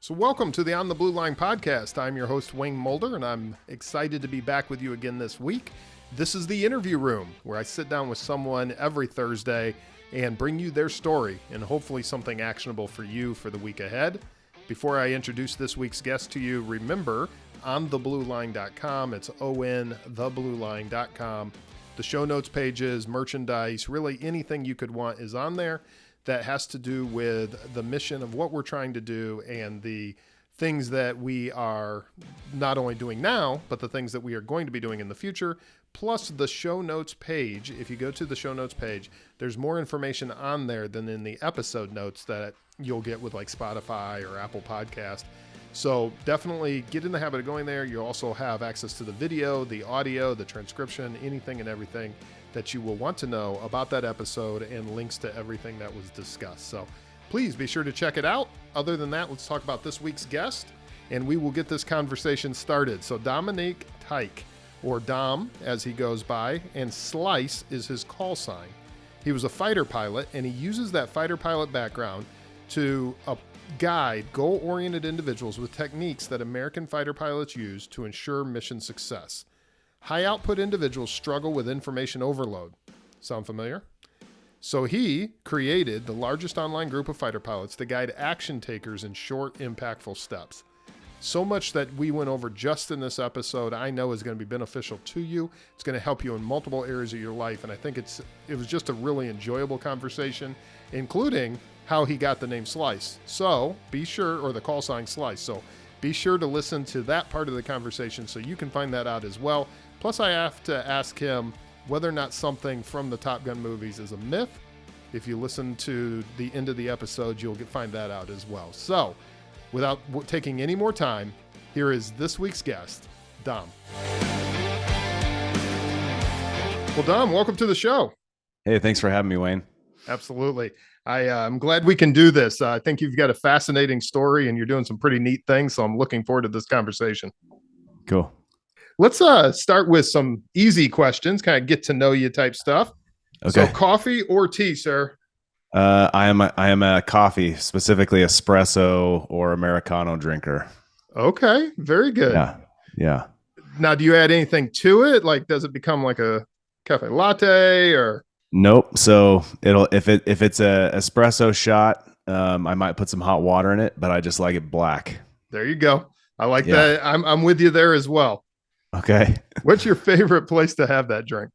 So welcome to the On the Blue Line podcast. I'm your host, Wayne Mulder, and I'm excited to be back with you again this week. This is the interview room where I sit down with someone every Thursday and bring you their story and hopefully something actionable for you for the week ahead. Before I introduce this week's guest to you, remember ontheblueline.com. It's ontheblueline.com. The show notes pages, merchandise, really anything you could want is on there that has to do with the mission of what we're trying to do and the things that we are not only doing now, but the things that we are going to be doing in the future, plus the show notes page. If you go to the show notes page, there's more information on there than in the episode notes that you'll get with like Spotify or Apple Podcast. So definitely get in the habit of going there. You'll also have access to the video, the audio, the transcription, anything and everything that you will want to know about that episode and links to everything that was discussed. So please be sure to check it out. Other than that, let's talk about this week's guest and we will get this conversation started. So Dominic Teich, or Dom as he goes by, and Slice is his call sign. He was a fighter pilot and he uses that fighter pilot background to guide goal-oriented individuals with techniques that American fighter pilots use to ensure mission success. High-output individuals struggle with information overload. Sound familiar? So he created the largest online group of fighter pilots to guide action takers in short, impactful steps. So much that we went over just in this episode, I know is going to be beneficial to you. It's going to help you in multiple areas of your life, and I think it was just a really enjoyable conversation, including how he got the name Slice. So be sure, or the call sign Slice. So be sure to listen to that part of the conversation so you can find that out as well. Plus, I have to ask him whether or not something from the Top Gun movies is a myth. If you listen to the end of the episode, you'll find that out as well. So, without taking any more time, here is this week's guest, Dom. Well, Dom, welcome to the show. Hey, thanks for having me, Wayne. Absolutely. I'm glad we can do this. I think you've got a fascinating story and you're doing some pretty neat things. So I'm looking forward to this conversation. Cool. Let's start with some easy questions, kind of get to know you type stuff. Okay. So coffee or tea, sir? I am a coffee, specifically espresso or Americano drinker. Okay. Very good. Yeah. Now, do you add anything to it? Like, does it become like a cafe latte or? Nope. So if it's a espresso shot, I might put some hot water in it, but I just like it black. There you go. I like that. I'm with you there as well. Okay. What's your favorite place to have that drink?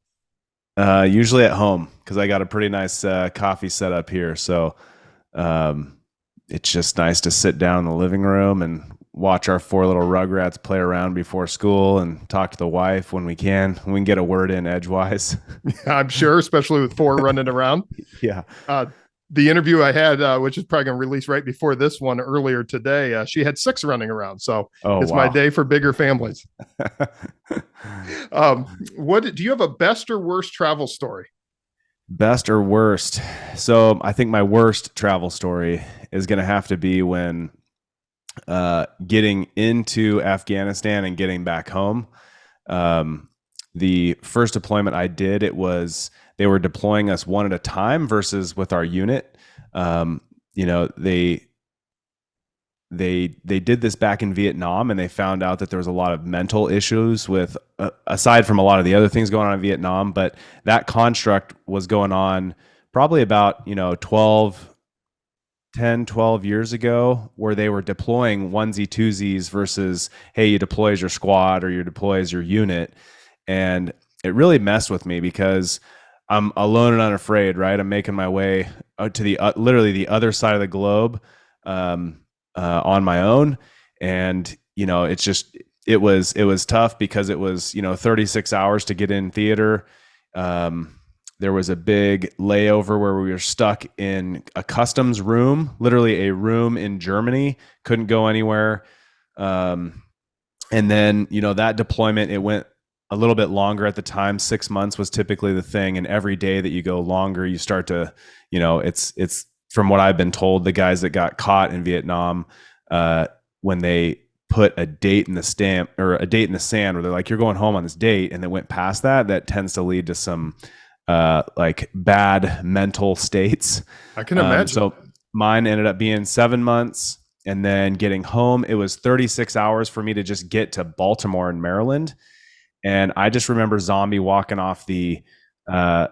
Usually at home, because I got a pretty nice coffee set up here. So it's just nice to sit down in the living room and watch our four little rugrats play around before school and talk to the wife when we can. We can get a word in edgewise. I'm sure, especially with four running around. Yeah. The interview I had, which is probably going to release right before this one earlier today, she had 6 running around. So it's my day for bigger families. What do you have a best or worst travel story? Best or worst? So I think my worst travel story is going to have to be when getting into Afghanistan and getting back home. The first deployment I did, they were deploying us one at a time versus with our unit. They did this back in Vietnam, and they found out that there was a lot of mental issues with, aside from a lot of the other things going on in Vietnam, but that construct was going on probably about, 10, 12 years ago, where they were deploying onesie twosies versus, hey, you deploy as your squad or you deploy as your unit. And it really messed with me because I'm alone and unafraid, right? I'm making my way to the literally the other side of the globe on my own. And, it was tough because it was, 36 hours to get in theater. There was a big layover where we were stuck in a customs room, literally a room in Germany, couldn't go anywhere. And then, that deployment, it went a little bit longer at the time. 6 months was typically the thing. And every day that you go longer, you start to, it's from what I've been told, the guys that got caught in Vietnam, when they put a date in the sand where they're like, you're going home on this date, and then went past that tends to lead to some like bad mental states. I can imagine. So mine ended up being 7 months. And then getting home, it was 36 hours for me to just get to Baltimore in Maryland. And I just remember zombie walking off the, off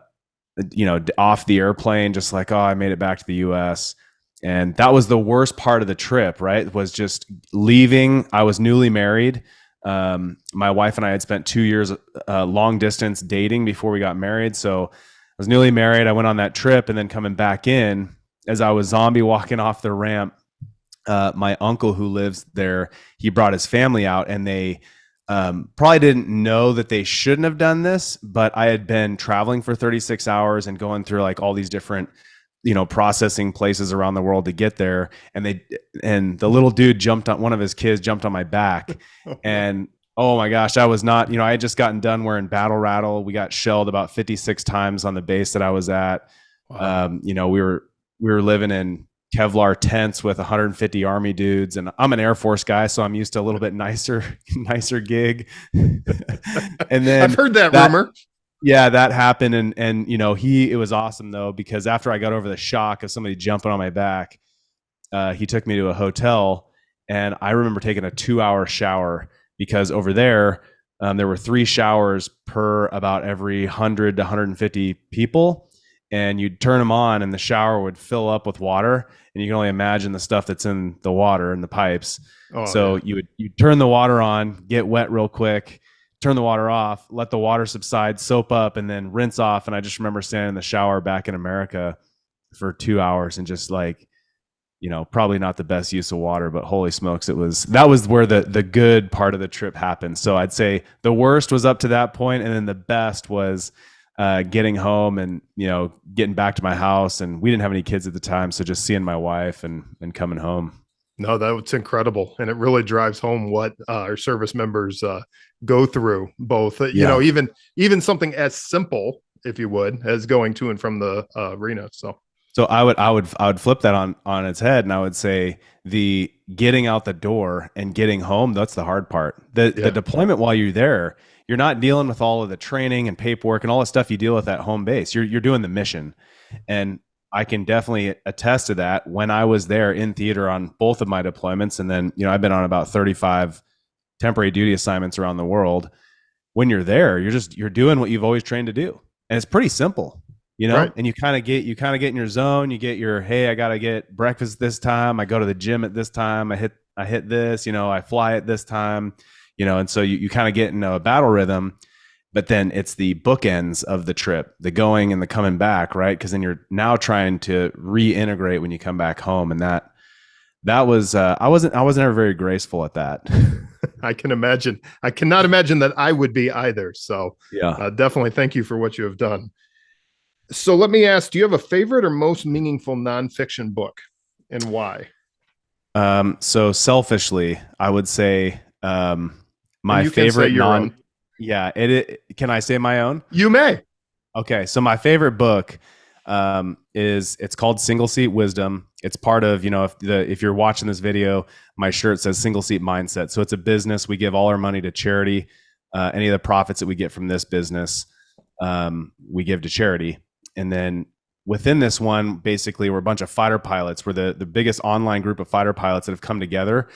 the airplane, just like, oh, I made it back to the US. And that was the worst part of the trip, right? Was just leaving. I was newly married. My wife and I had spent 2 years long distance dating before we got married. So I was newly married. I went on that trip, and then coming back in, as I was zombie walking off the ramp, my uncle who lives there, he brought his family out, and they probably didn't know that they shouldn't have done this, but I had been traveling for 36 hours and going through like all these different, processing places around the world to get there. And the little dude one of his kids jumped on my back. And oh my gosh, I was not, I had just gotten done wearing battle rattle. We got shelled about 56 times on the base that I was at. Wow. We were living in Kevlar tents with 150 Army dudes, and I'm an Air Force guy, so I'm used to a little bit nicer gig. And then I've heard that rumor. Yeah, that happened. And it was awesome though, because after I got over the shock of somebody jumping on my back, he took me to a hotel, and I remember taking a 2-hour shower, because over there, there were 3 showers per about every 100 to 150 people. And you'd turn them on, and the shower would fill up with water, and you can only imagine the stuff that's in the water and the pipes. So you'd turn the water on, get wet real quick, turn the water off, let the water subside, soap up, and then rinse off. And I just remember standing in the shower back in America for 2 hours, and just like, probably not the best use of water, but holy smokes, that was where the good part of the trip happened. So I'd say the worst was up to that point, and then the best was getting home and getting back to my house. And we didn't have any kids at the time, so just seeing my wife and coming home. No, that's incredible, and it really drives home what our service members go through. Both, even something as simple, if you would, as going to and from the arena. So I would flip that on its head, and I would say the getting out the door and getting home, that's the hard part. The deployment while you're there, you're not dealing with all of the training and paperwork and all the stuff you deal with at home base. You're doing the mission. And I can definitely attest to that. When I was there in theater on both of my deployments, and then, I've been on about 35 temporary duty assignments around the world. When you're there, you're doing what you've always trained to do. And it's pretty simple, right. And you kind of get in your zone. You get your, hey, I got to get breakfast this time. I go to the gym at this time. I hit this, I fly at this time, and so you kind of get into a battle rhythm. But then it's the bookends of the trip, the going and the coming back, right? Because then you're now trying to reintegrate when you come back home, and that was I wasn't ever very graceful at that. I can imagine. I cannot imagine that I would be either. So yeah, definitely thank you for what you have done. So let me ask: do you have a favorite or most meaningful nonfiction book, and why? So selfishly, I would say my favorite own. Yeah, can I say my own? You may. Okay, so my favorite book it's called Single Seat Wisdom. It's part of, if you're watching this video, my shirt says Single Seat Mindset. So it's a business. We give all our money to charity. Any of the profits that we get from this business, we give to charity. And then within this one, basically, we're a bunch of fighter pilots. We're the biggest online group of fighter pilots that have come together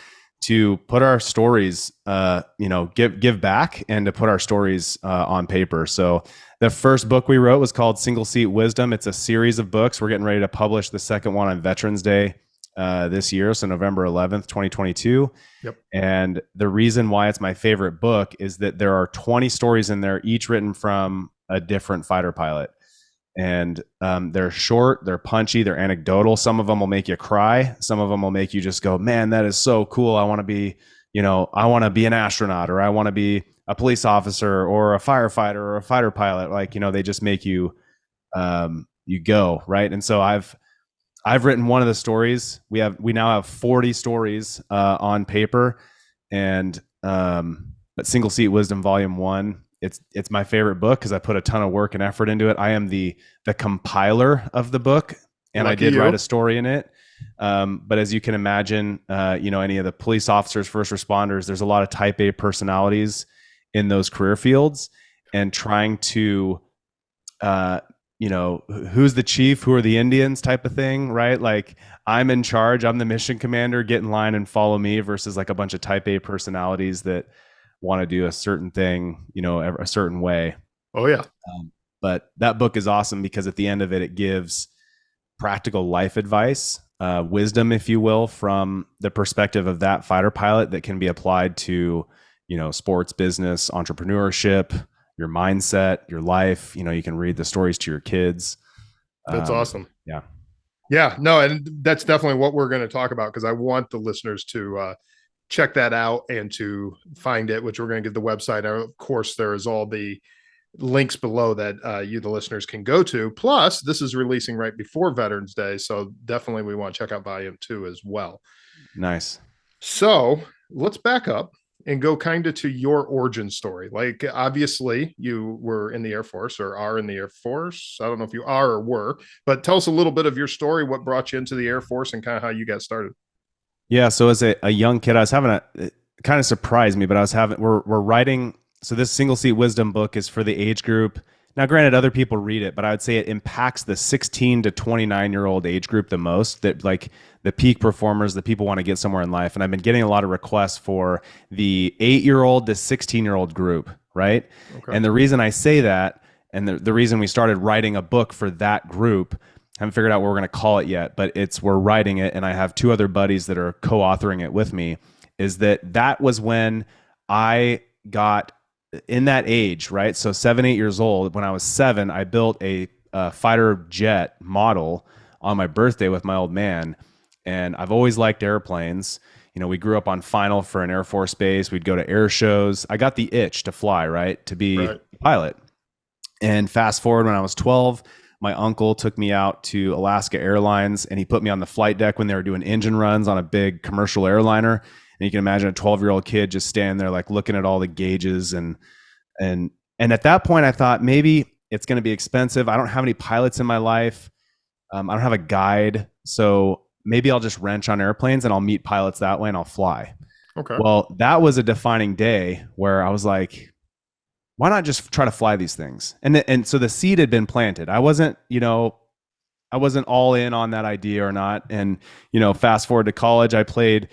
to put our stories, give back, and to put our stories on paper. So the first book we wrote was called Single Seat Wisdom. It's a series of books. We're getting ready to publish the second one on Veterans Day this year, so November 11th, 2022. Yep. And the reason why it's my favorite book is that there are 20 stories in there, each written from a different fighter pilot. And they're short, they're punchy, they're anecdotal. Some of them will make you cry. Some of them will make you just go, man, that is so cool. I want to be, I want to be an astronaut, or I want to be a police officer or a firefighter or a fighter pilot. Like, they just make you, you go, right? And so I've written one of the stories. We now have 40 stories on paper, and but Single Seat Wisdom Volume 1. It's my favorite book because I put a ton of work and effort into it. I am the compiler of the book, and I did write a story in it. But as you can imagine, any of the police officers, first responders, there's a lot of type A personalities in those career fields, and trying to who's the chief, who are the Indians type of thing, right? Like I'm in charge, I'm the mission commander, get in line and follow me, versus like a bunch of type A personalities that want to do a certain thing, a certain way. Oh yeah. But that book is awesome because at the end of it, it gives practical life advice, wisdom, if you will, from the perspective of that fighter pilot that can be applied to, sports, business, entrepreneurship, your mindset, your life. You can read the stories to your kids. That's awesome. Yeah. Yeah, no, and that's definitely what we're going to talk about, because I want the listeners to check that out and to find it, which we're going to give the website. And of course, there is all the links below that you, the listeners, can go to. Plus, this is releasing right before Veterans Day, so definitely we want to check out volume 2 as well. Nice. So let's back up and go kind of to your origin story. Like, obviously, you were in the Air Force, or are in the Air Force. I don't know if you are or were, but tell us a little bit of your story, what brought you into the Air Force, and kind of how you got started. Yeah. So as a young kid, I was having it kind of surprised me, but we're writing. So this single seat wisdom book is for the age group. Now, granted, other people read it, but I would say it impacts the 16 to 29-year-old age group the most, that like the peak performers, the people want to get somewhere in life. And I've been getting a lot of requests for the 8-year-old to 16-year-old group, right? Okay. And the reason I say that, and the reason we started writing a book for that group, I haven't figured out what we're going to call it yet, but we're writing it, and I have 2 other buddies that are co-authoring it with me, is that was when I got in that age, right? So 7, 8 years old. When I was 7, I built a fighter jet model on my birthday with my old man. And I've always liked airplanes. We grew up on final for an Air Force base. We'd go to air shows. I got the itch to fly, right? To be a pilot. And fast forward, when I was 12, my uncle took me out to Alaska Airlines, and he put me on the flight deck when they were doing engine runs on a big commercial airliner. And you can imagine a 12-year-old kid just standing there, like looking at all the gauges. And at that point, I thought maybe it's going to be expensive. I don't have any pilots in my life. I don't have a guide. So maybe I'll just wrench on airplanes and I'll meet pilots that way and I'll fly. Okay. Well, that was a defining day where I was like, why not just try to fly these things? And so the seed had been planted. I wasn't all in on that idea or not. And, fast forward to college, I played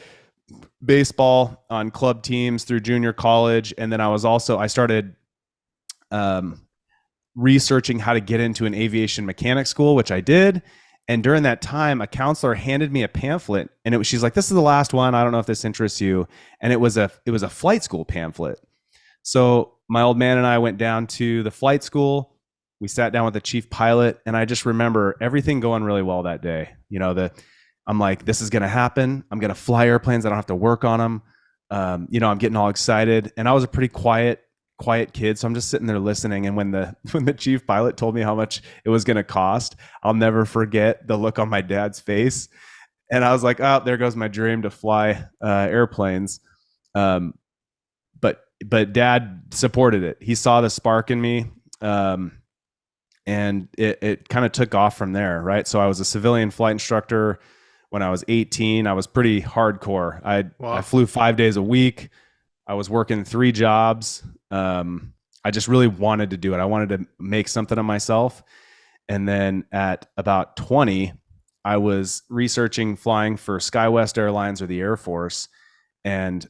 baseball on club teams through junior college. And then I started researching how to get into an aviation mechanic school, which I did. And during that time, a counselor handed me a pamphlet, and she's like, "This is the last one. I don't know if this interests you." And it was a flight school pamphlet. So my old man and I went down to the flight school. We sat down with the chief pilot, and I just remember everything going really well that day. I'm like, this is going to happen. I'm going to fly airplanes. I don't have to work on them. I'm getting all excited. And I was a pretty quiet kid. So I'm just sitting there listening. And when the chief pilot told me how much it was going to cost, I'll never forget the look on my dad's face. And I was like, oh, there goes my dream to fly airplanes. But dad supported it. He saw the spark in me. And it kind of took off from there. Right. So I was a civilian flight instructor. When I was 18, I was pretty hardcore. I flew 5 days a week. I was working 3 jobs. I just really wanted to do it. I wanted to make something of myself. And then at about 20, I was researching flying for SkyWest Airlines or the Air Force. And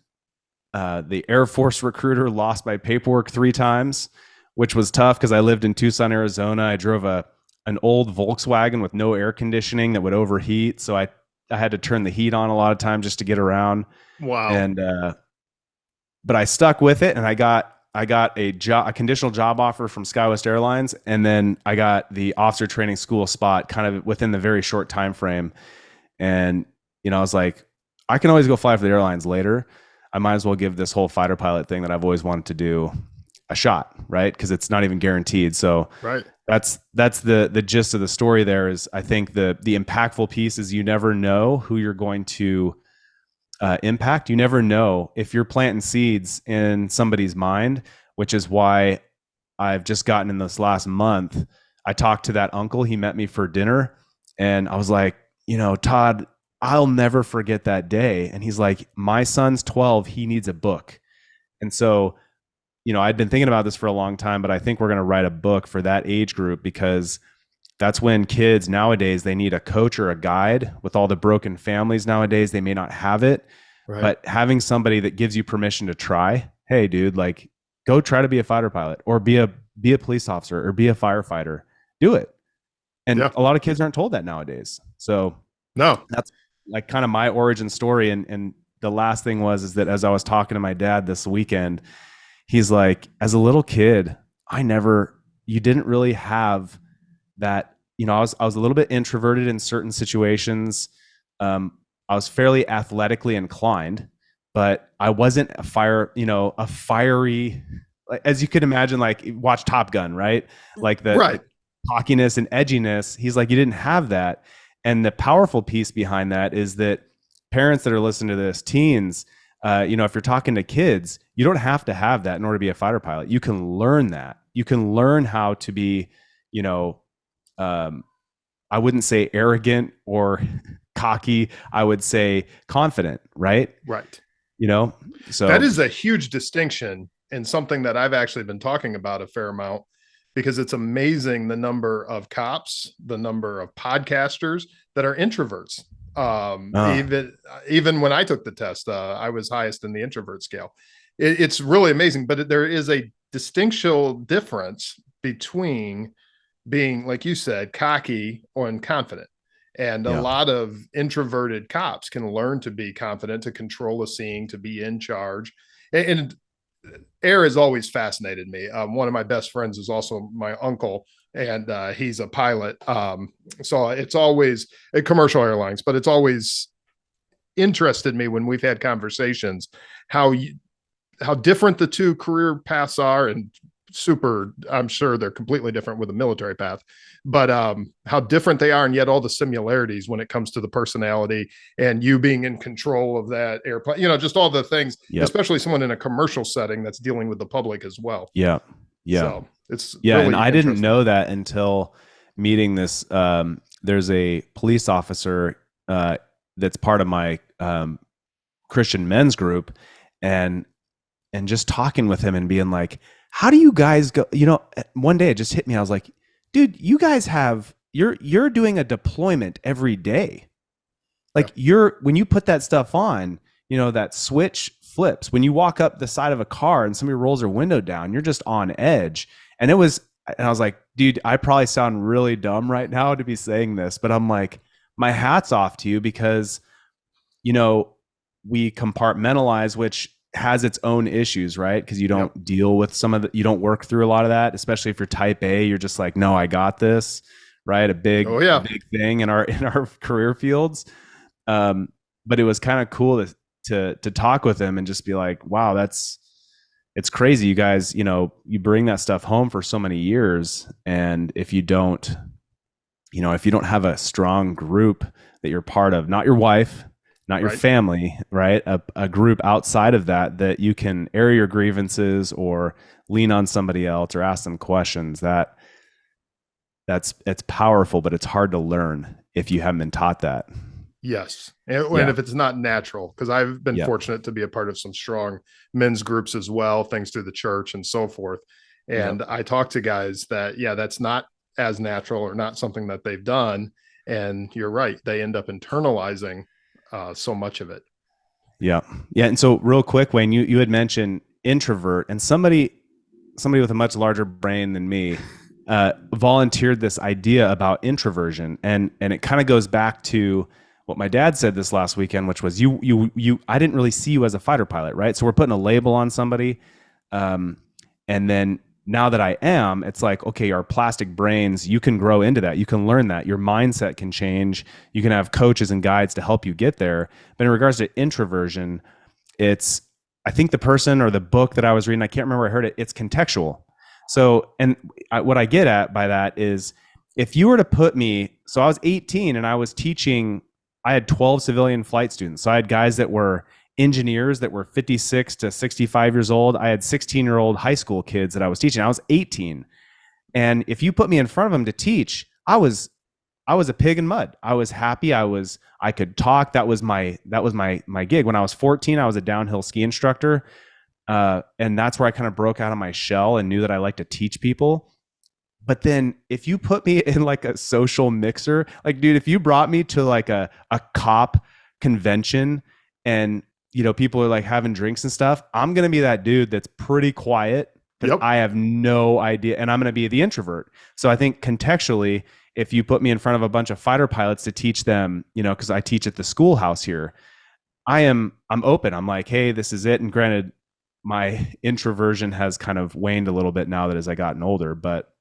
the Air Force recruiter lost my paperwork 3 times, which was tough because I lived in Tucson, Arizona. I drove an old Volkswagen with no air conditioning that would overheat. So I had to turn the heat on a lot of times just to get around. Wow. And but I stuck with it, and I got a conditional job offer from SkyWest Airlines, and then I got the officer training school spot kind of within the very short time frame. And I was like, I can always go fly for the airlines later. I might as well give this whole fighter pilot thing that I've always wanted to do a shot, right? Because it's not even guaranteed. So that's the gist of the story. There is, I think the impactful piece is you never know who you're going to impact. You never know if you're planting seeds in somebody's mind, which is why I've just gotten in this last month. I talked to that uncle. He met me for dinner, and I was like, Todd, I'll never forget that day. And he's like, my son's 12. He needs a book. And so, I'd been thinking about this for a long time, but I think we're going to write a book for that age group because That's when kids nowadays, they need a coach or a guide. With all the broken families nowadays, they may not have it, Right. but having somebody that gives you permission to try, hey dude, like go try to be a fighter pilot or be a police officer or be a firefighter. Do it. And Yeah. a lot of kids aren't told that nowadays. So No. that's like kind of my origin story. And the last thing is that as I was talking to my dad this weekend, he's like, as a little kid, you didn't really have that, I was a little bit introverted in certain situations. I was fairly athletically inclined, but I wasn't a fiery, as you could imagine, like watch Top Gun, right? Like the cockiness and edginess. He's like, you didn't have that. And the powerful piece behind that is that parents that are listening to this, teens, if you're talking to kids, you don't have to have that in order to be a fighter pilot. You can learn that. You can learn how to be, I wouldn't say arrogant or cocky. I would say confident, right? Right. So that is a huge distinction and something that I've actually been talking about a fair amount, because it's amazing the number of cops, the number of podcasters that are introverts. Even when I took the test, I was highest in the introvert scale. It's really amazing, but there is a distinctual difference between being, like you said, cocky and confident. And a lot of introverted cops can learn to be confident, to control a scene, to be in charge. And air has always fascinated me. One of my best friends is also my uncle, and he's a pilot. So it's always at commercial airlines, but it's always interested me when we've had conversations how different the two career paths are, and I'm sure they're completely different with a military path, but how different they are, and yet all the similarities when it comes to the personality and you being in control of that airplane, just all the things, especially someone in a commercial setting that's dealing with the public as well. Yeah. So it's really, and I didn't know that until meeting this. There's a police officer that's part of my Christian men's group, and just talking with him and being like, how do you guys go? One day it just hit me. I was like, dude, you guys you're doing a deployment every day. Like when you put that stuff on, that switch flips. When you walk up the side of a car and somebody rolls their window down, you're just on edge. And I was like, dude, I probably sound really dumb right now to be saying this, but I'm like, my hat's off to you, because, we compartmentalize, which has its own issues, right? Because you don't deal with you don't work through a lot of that, especially if you're type A. You're just like, no, I got this, right? A big thing in our career fields. But it was kind of cool to talk with him and just be like, wow, it's crazy. You guys, you bring that stuff home for so many years, and if you don't have a strong group that you're part of, not your wife, not your family, right? A group outside of that you can air your grievances or lean on somebody else or ask them questions. It's powerful, but it's hard to learn if you haven't been taught that. Yes. And if it's not natural, because I've been fortunate to be a part of some strong men's groups as well, things through the church and so forth. And I talk to guys that, that's not as natural or not something that they've done. And you're right. They end up internalizing so much of it. Yeah. And so real quick, Wayne, you had mentioned introvert, and somebody with a much larger brain than me volunteered this idea about introversion. And it kind of goes back to what my dad said this last weekend, which was I didn't really see you as a fighter pilot, right? So we're putting a label on somebody. And then now that I am, it's like, okay, our plastic brains, you can grow into that. You can learn that. Your mindset can change. You can have coaches and guides to help you get there. But in regards to introversion, I think the person or the book that I was reading, I can't remember where I heard it, it's contextual. So, what I get at by that is, if you were to put me, so I was 18 and I was teaching, I had 12 civilian flight students. So I had guys that were engineers that were 56 to 65 years old. I had 16-year-old high school kids that I was teaching. I was 18. And if you put me in front of them to teach, I was a pig in mud. I was happy. I could talk. That was my gig. When I was 14, I was a downhill ski instructor. And that's where I kind of broke out of my shell and knew that I like to teach people. But then if you put me in like a social mixer, like, dude, if you brought me to like a cop convention and, you know, people are like having drinks and stuff, I'm going to be that dude that's pretty quiet because Yep. I have no idea. And I'm going to be the introvert. So I think contextually, if you put me in front of a bunch of fighter pilots to teach them, you know, because I teach at the schoolhouse here, I'm open. I'm like, hey, this is it. And granted, my introversion has kind of waned a little bit now that as I gotten older, but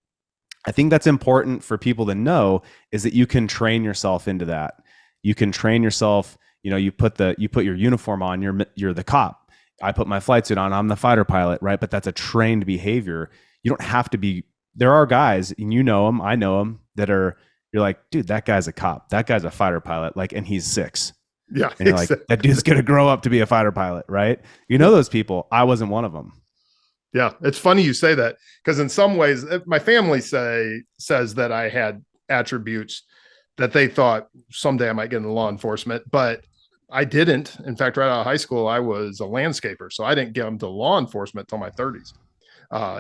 I think that's important for people to know is that you can train yourself into that. You can train yourself, you know, you put your uniform on, you're the cop. I put my flight suit on, I'm the fighter pilot, right? But that's a trained behavior. You don't have to be. There are guys, and you know them, I know them, that are, you're like, dude, that guy's a cop. That guy's a fighter pilot, like, and he's 6. Yeah. And you're like, that dude's going to grow up to be a fighter pilot, right? You know those people. I wasn't one of them. Yeah, it's funny you say that because in some ways, my family says that I had attributes that they thought someday I might get into law enforcement, but I didn't. In fact, right out of high school, I was a landscaper, so I didn't get into law enforcement till my 30s.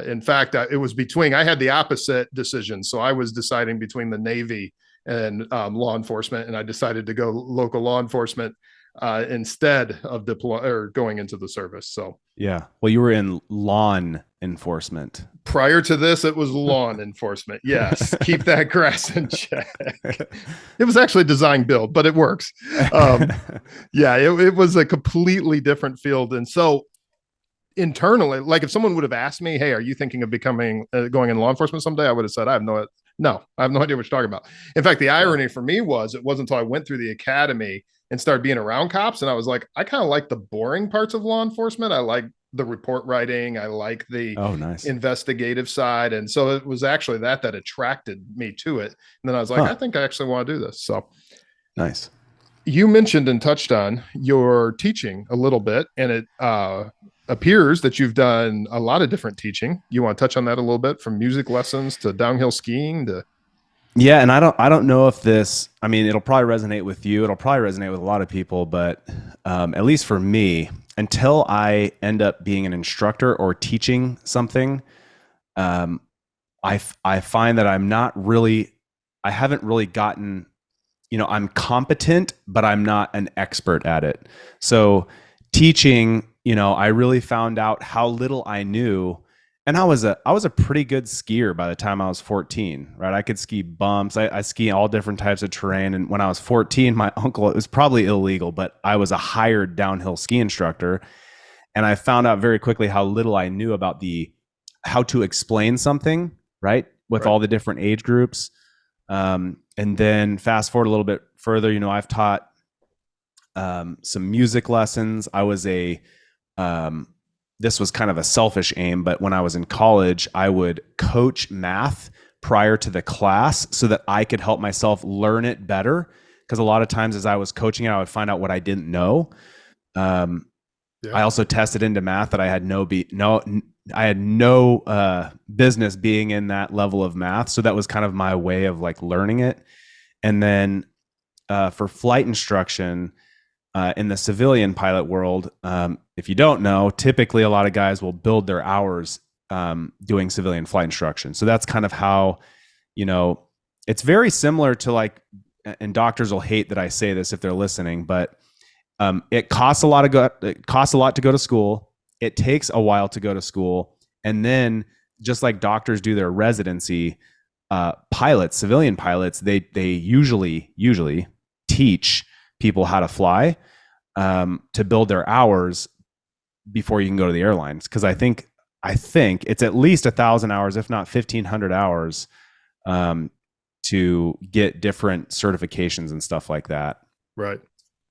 In fact, it was I had the opposite decision, so I was deciding between the Navy and law enforcement, and I decided to go local law enforcement instead of going into the service. So yeah, well, you were in lawn enforcement. Prior to this, it was lawn enforcement. Yes, keep that grass in check. It was actually a design build, but it works. Yeah, it was a completely different field, and so internally, like if someone would have asked me, "Hey, are you thinking of becoming going in law enforcement someday?" I would have said, "I have no idea what you're talking about." In fact, the irony for me was it wasn't until I went through the academy and started being around cops, and I was like, I kind of like the boring parts of law enforcement. I like the report writing. I like the nice investigative side, and so it was actually that attracted me to it. And then I was like, I think I actually want to do this. So nice. You mentioned and touched on your teaching a little bit, and it appears that you've done a lot of different teaching. You want to touch on that a little bit, from music lessons to downhill skiing to... Yeah, and I don't know if this, I mean, it'll probably resonate with you. It'll probably resonate with a lot of people, but at least for me, until I end up being an instructor or teaching something, I find that I haven't really gotten, you know, I'm competent, but I'm not an expert at it. So teaching, you know, I really found out how little I knew. And I was a pretty good skier by the time I was 14, right? I could ski bumps. I ski all different types of terrain. And when I was 14, my uncle, it was probably illegal, but I was a hired downhill ski instructor. And I found out very quickly how little I knew about how to explain something, right? With all the different age groups. And then fast forward a little bit further, you know, I've taught some music lessons. I was this was kind of a selfish aim, but when I was in college, I would coach math prior to the class so that I could help myself learn it better. Because a lot of times as I was coaching it, I would find out what I didn't know. I also tested into math that I had no business being in that level of math. So that was kind of my way of like learning it. And then for flight instruction, in the civilian pilot world, if you don't know, typically a lot of guys will build their hours doing civilian flight instruction. So that's kind of how, you know, it's very similar to like, and doctors will hate that I say this if they're listening, but it costs a lot to go to school. It takes a while to go to school, and then just like doctors do their residency, pilots, civilian pilots, they usually teach people how to fly to build their hours before you can go to the airlines. Because I think it's at least 1,000 hours, if not 1,500 hours, to get different certifications and stuff like that. Right.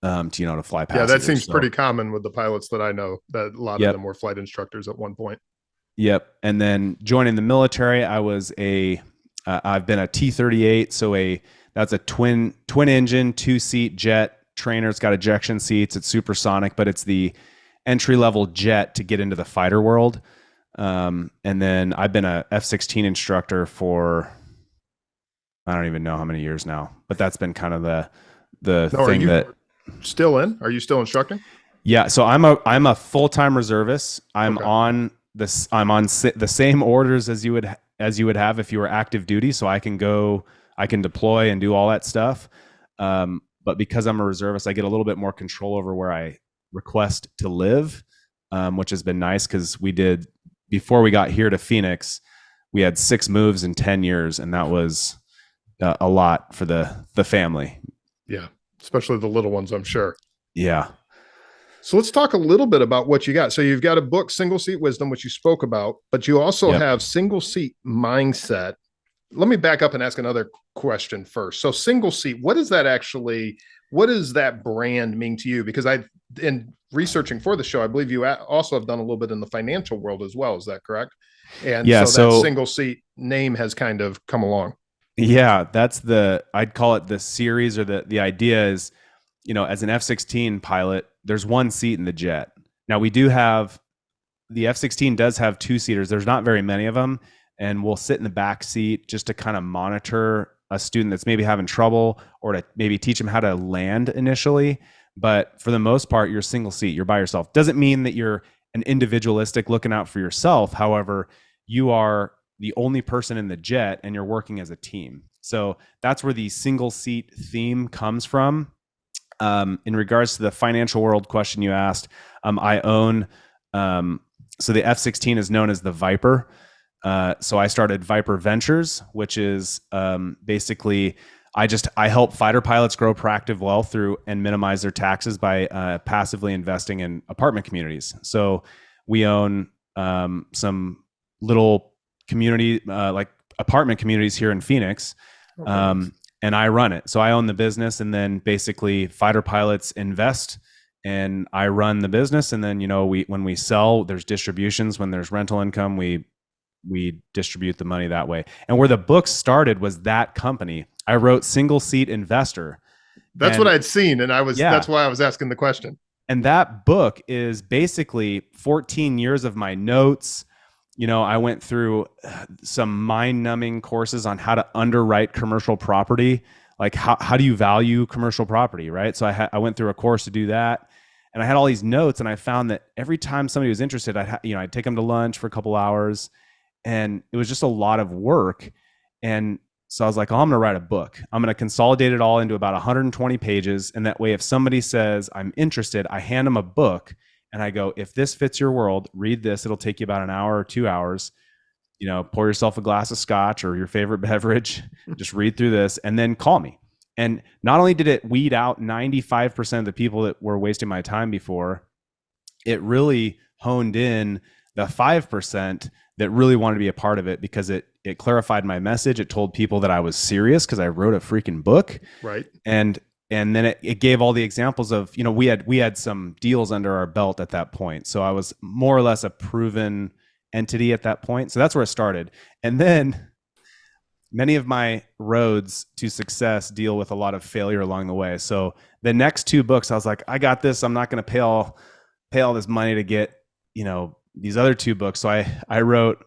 To fly passengers. Yeah, that seems pretty common with the pilots that I know. That a lot of them were flight instructors at one point. Yep. And then joining the military, I've been a T-38, so that's a twin engine, 2-seat jet trainer. It's got ejection seats. It's supersonic, but it's the entry level jet to get into the fighter world. And then I've been a F-16 instructor for I don't even know how many years now, but that's been kind of the thing that. Still in? Are you still instructing? Yeah. So I'm a full-time reservist. I'm on the same orders as you would as you would have if you were active duty. So I can deploy and do all that stuff. But because I'm a reservist, I get a little bit more control over where I request to live, which has been nice because before we got here to Phoenix, we had 6 moves in 10 years. And that was a lot for the family. Yeah. Especially the little ones, I'm sure. Yeah. So let's talk a little bit about what you got. So you've got a book, Single Seat Wisdom, which you spoke about, but you also have Single Seat Mindset. Let me back up and ask another question first. So Single Seat, what does that brand mean to you? Because in researching for the show, I believe you also have done a little bit in the financial world as well. Is that correct? And so that Single Seat name has kind of come along. Yeah, I'd call it the series, or the idea is, as an F-16 pilot, there's one seat in the jet. Now the F-16 does have 2-seaters. There's not very many of them. And we'll sit in the back seat just to kind of monitor a student that's maybe having trouble, or to maybe teach them how to land initially. But for the most part, you're single seat, you're by yourself. Doesn't mean that you're an individualistic looking out for yourself. However, you are the only person in the jet and you're working as a team. So that's where the single seat theme comes from. In regards to the financial world question you asked, I own, so the F-16 is known as the Viper. So I started Viper Ventures, which is basically I help fighter pilots grow proactive wealth through and minimize their taxes by passively investing in apartment communities. So we own some little community like apartment communities here in Phoenix. And I run it. So I own the business, and then basically fighter pilots invest and I run the business. And then, when we sell, there's distributions. When there's rental income, we distribute the money that way. And where the book started was that company. I wrote Single Seat Investor. That's what I'd seen. And that's why I was asking the question. And that book is basically 14 years of my notes. I went through some mind-numbing courses on how to underwrite commercial property. Like how do you value commercial property, right? So I went through a course to do that, and I had all these notes. And I found that every time somebody was interested, I'd take them to lunch for a couple hours, and it was just a lot of work. And so I was like, I'm going to write a book. I'm going to consolidate it all into about 120 pages, and that way, if somebody says I'm interested, I hand them a book. And I go, if this fits your world, read this. It'll take you about an hour or 2 hours. Pour yourself a glass of scotch or your favorite beverage. Just read through this and then call me. And not only did it weed out 95% of the people that were wasting my time before, it really honed in the 5% that really wanted to be a part of it, because it clarified my message. It told people that I was serious because I wrote a freaking book. Right. And then it gave all the examples of, we had some deals under our belt at that point. So I was more or less a proven entity at that point. So that's where it started. And then many of my roads to success deal with a lot of failure along the way. So the next 2 books, I was like, I got this. I'm not going to pay all this money to get, these other 2 books. So I wrote,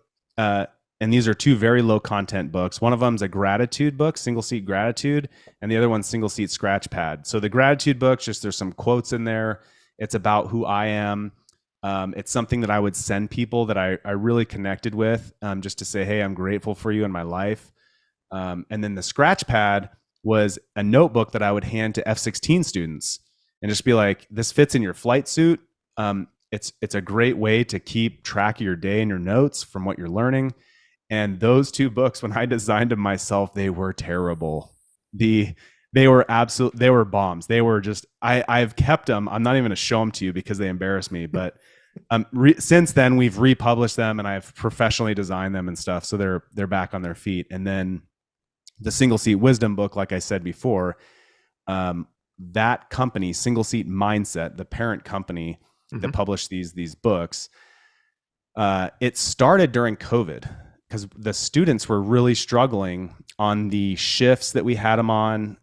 and these are 2 very low content books. One of them is a gratitude book, Single Seat Gratitude, and the other one's Single Seat Scratch Pad. So the gratitude book, there's some quotes in there. It's about who I am. It's something that I would send people that I really connected with, just to say, hey, I'm grateful for you in my life. And then the Scratch Pad was a notebook that I would hand to F-16 students and just be like, this fits in your flight suit. It's a great way to keep track of your day and your notes from what you're learning. And those 2 books, when I designed them myself, they were terrible. They were bombs. They were just, I've kept them. I'm not even going to show them to you because they embarrass me. But since then, we've republished them and I've professionally designed them and stuff. So they're back on their feet. And then the Single Seat Wisdom book, like I said before, that company, Single Seat Mindset, the parent company that published these books, it started during COVID, because the students were really struggling on the shifts that we had them on.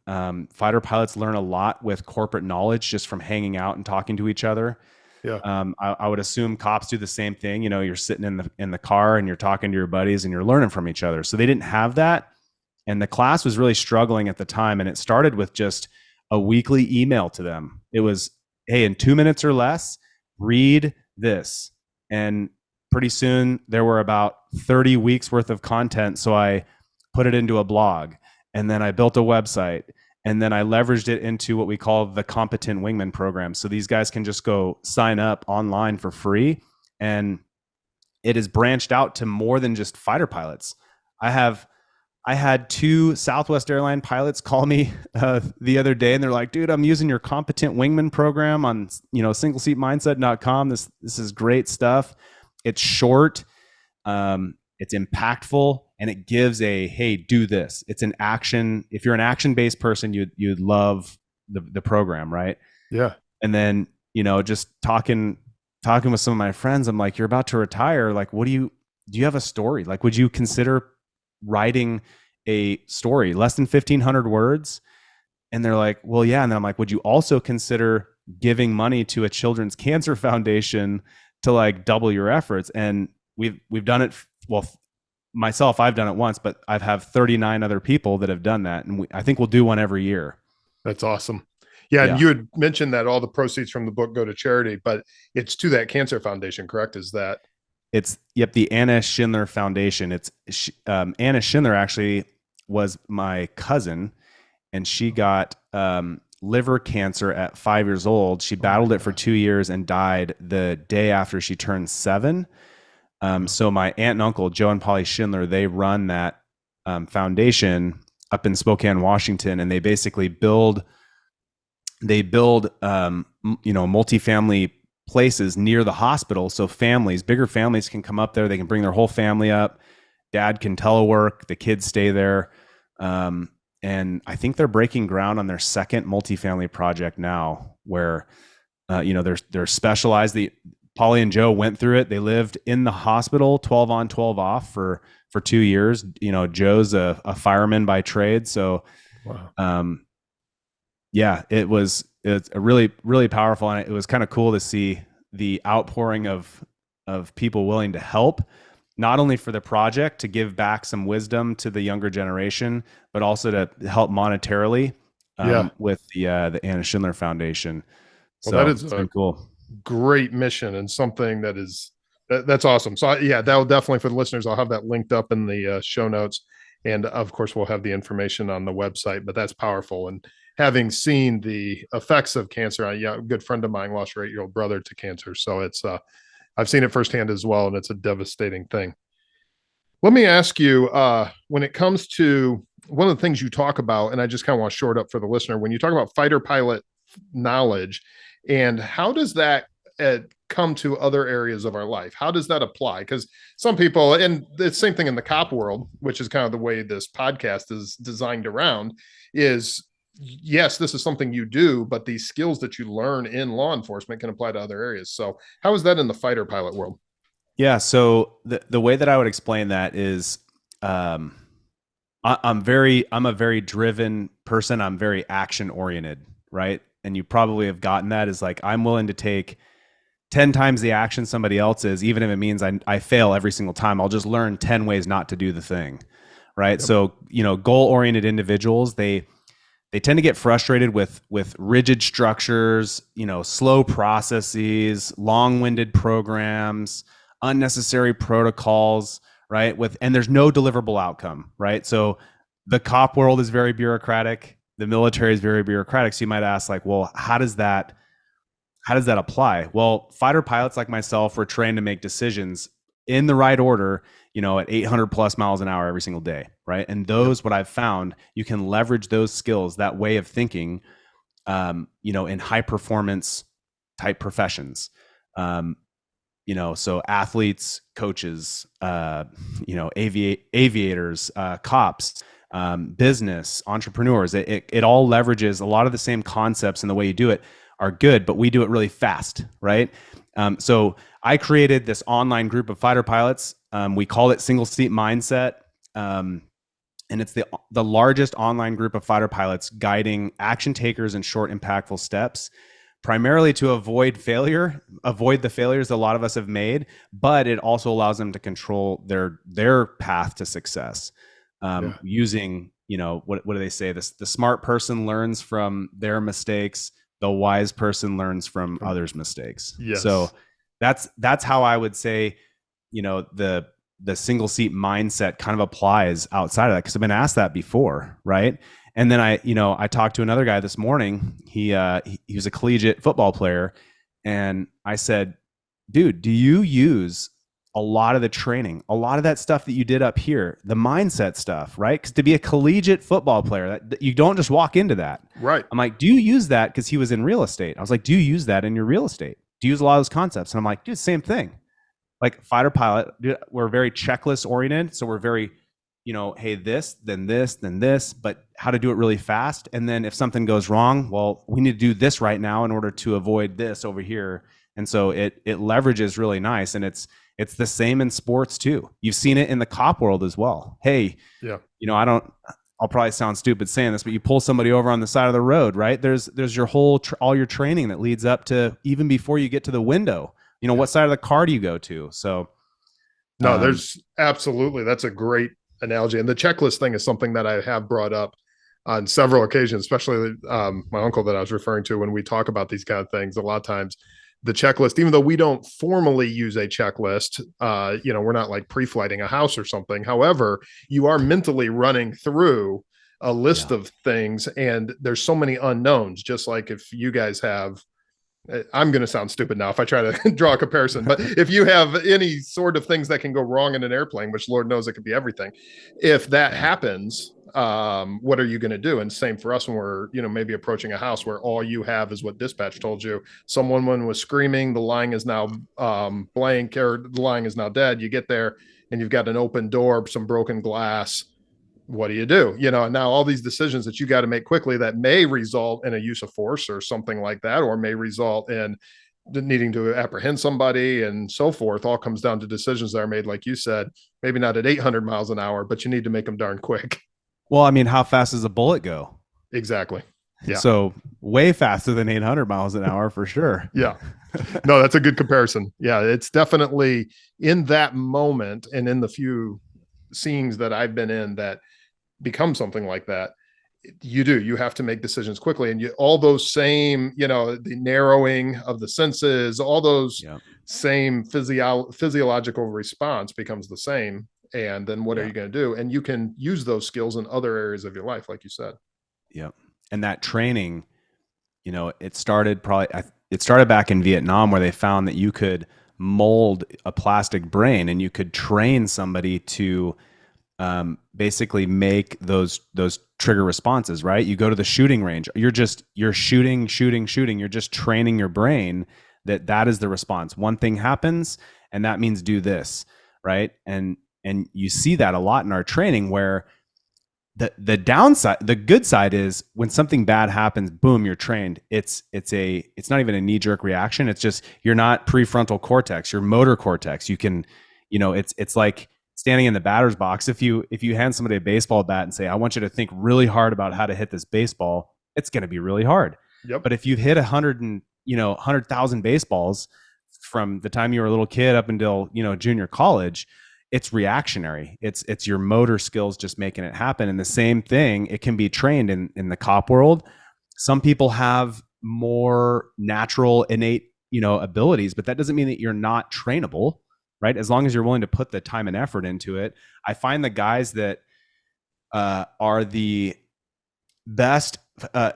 Fighter pilots learn a lot with corporate knowledge just from hanging out and talking to each other. Yeah. I would assume cops do the same thing. You're sitting in the car and you're talking to your buddies and you're learning from each other. So they didn't have that. And the class was really struggling at the time. And it started with just a weekly email to them. It was, hey, in 2 minutes or less, read this. And pretty soon there were about 30 weeks worth of content. So I put it into a blog, and then I built a website, and then I leveraged it into what we call the Competent Wingman program. So these guys can just go sign up online for free. And it is branched out to more than just fighter pilots. I had 2 Southwest airline pilots call me the other day, and they're like, dude, I'm using your Competent Wingman program on, singleseatmindset.com. This is great stuff. It's short, it's impactful, and it gives hey, do this. It's an action. If you're an action-based person, you'd love the program, right? Yeah. And then, just talking with some of my friends, I'm like, you're about to retire. Like, do you have a story? Like, would you consider writing a story less than 1,500 words? And they're like, well, yeah. And then I'm like, would you also consider giving money to a children's cancer foundation to like double your efforts? And we've done it. Well, myself, I've done it once, but I've have 39 other people that have done that. And I think we'll do one every year. That's awesome. Yeah. And you had mentioned that all the proceeds from the book go to charity, but it's to that cancer foundation, correct? Is that? It's the Anna Schindler Foundation. It's Anna Schindler actually was my cousin, and she got liver cancer at 5 years old. She battled it for 2 years and died the day after she turned 7. So my aunt and uncle, Joe and Polly Schindler, they run that foundation up in Spokane, Washington, and they basically build multifamily places near the hospital, so bigger families can come up there. They can bring their whole family up. Dad can telework, the kids stay there, and I think they're breaking ground on their second multifamily project now, where they're specialized. Polly and Joe went through it. They lived in the hospital 12 on 12 off for 2 years. Joe's a fireman by trade, so wow. It's a really, really powerful, and it was kind of cool to see the outpouring of people willing to help, not only for the project to give back some wisdom to the younger generation, but also to help monetarily with the Anna Schindler Foundation. So that is cool. Great mission, and something that's awesome. So that'll definitely, for the listeners, I'll have that linked up in the show notes. And of course, we'll have the information on the website, but that's powerful. And having seen the effects of cancer, a good friend of mine lost her 8-year-old brother to cancer. So it's, I've seen it firsthand as well. And it's a devastating thing. Let me ask you, when it comes to one of the things you talk about, and I just kind of want to short up for the listener, when you talk about fighter pilot knowledge, and how does that come to other areas of our life? How does that apply? Because some people, and the same thing in the cop world, which is kind of the way this podcast is designed around, is yes, this is something you do, but these skills that you learn in law enforcement can apply to other areas. So how is that in the fighter pilot world? Yeah. So the way that I would explain that is, I'm a very driven person. I'm very action oriented, right? And you probably have gotten that, is like, I'm willing to take 10 times the action somebody else is, even if it means I fail every single time. I'll just learn 10 ways not to do the thing. Right. Yep. So, goal oriented individuals, they tend to get frustrated with rigid structures, slow processes, long-winded programs, unnecessary protocols, right? And there's no deliverable outcome, right? So the cop world is very bureaucratic. The military is very bureaucratic. So you might ask, like, well, how does that apply? Well, fighter pilots like myself were trained to make decisions in the right order, at 800 plus miles an hour every single day, right? And what I've found, you can leverage those skills, that way of thinking, in high performance type professions. So athletes, coaches, aviators, cops, business, entrepreneurs. It all leverages a lot of the same concepts, and the way you do it are good, but we do it really fast, right? So I created this online group of fighter pilots. We call it Single Seat Mindset. And it's the largest online group of fighter pilots guiding action takers in short, impactful steps, primarily to avoid the failures a lot of us have made, but it also allows them to control their path to success. Using, what do they say? The smart person learns from their mistakes. The wise person learns from others' mistakes. Yes. So that's how I would say the single seat mindset kind of applies outside of that, because I've been asked that before, right? And then I talked to another guy this morning. He was a collegiate football player, and I said, dude, do you use a lot of the training, a lot of that stuff that you did up here, the mindset stuff, right? Because to be a collegiate football player, that you don't just walk into that. Right. I'm like, do you use that? Because he was in real estate. I was like, do you use that in your real estate? Do you use a lot of those concepts? And I'm like, dude, same thing. Like fighter pilot, we're very checklist oriented. So we're very, hey, this, then this, then this, but how to do it really fast. And then if something goes wrong, well, we need to do this right now in order to avoid this over here. And so it leverages really nice. And it's the same in sports too. You've seen it in the cop world as well. Hey, yeah, I'll probably sound stupid saying this, but you pull somebody over on the side of the road, right? There's your whole, all your training that leads up to even before you get to the window. What side of the car do you go to? So no, there's absolutely, that's a great analogy. And the checklist thing is something that I have brought up on several occasions, especially my uncle that I was referring to. When we talk about these kind of things, a lot of times the checklist, even though we don't formally use a checklist, we're not like pre-flighting a house or something. However, you are mentally running through a list of things, and there's so many unknowns. Just like if you guys have, I'm going to sound stupid now if I try to draw a comparison, but if you have any sort of things that can go wrong in an airplane, which Lord knows it could be everything, if that happens, what are you going to do? And same for us when we're, maybe approaching a house where all you have is what dispatch told you. Someone was screaming, the line is now blank, or the line is now dead. You get there and you've got an open door, some broken glass. What do? And now all these decisions that you got to make quickly that may result in a use of force or something like that, or may result in needing to apprehend somebody and so forth, all comes down to decisions that are made, like you said, maybe not at 800 miles an hour, but you need to make them darn quick. Well, I mean, how fast does a bullet go? Exactly. Yeah. So way faster than 800 miles an hour for sure. Yeah. No, that's a good comparison. Yeah. It's definitely in that moment and in the few scenes that I've been in that become something like that. You have to make decisions quickly, and all those same, the narrowing of the senses, all those same physiological response becomes the same. And then what are you going to do? And you can use those skills in other areas of your life, like you said. Yeah. And that training, it started back in Vietnam, where they found that you could mold a plastic brain and you could train somebody to basically make those trigger responses, right? You go to the shooting range, you're shooting. You're just training your brain that is the response. One thing happens and that means do this, right? And you see that a lot in our training, where the downside, the good side is when something bad happens, boom, you're trained. It's not even a knee-jerk reaction. It's just, you're not prefrontal cortex, your motor cortex. You can, it's like standing in the batter's box. If you hand somebody a baseball bat and say, I want you to think really hard about how to hit this baseball, it's going to be really hard. Yep. But if you've hit 100,000 baseballs from the time you were a little kid up until, junior college, it's reactionary. It's your motor skills just making it happen. And the same thing, it can be trained in the cop world. Some people have more natural, innate, abilities, but that doesn't mean that you're not trainable, right? As long as you're willing to put the time and effort into it. I find the guys that are the best,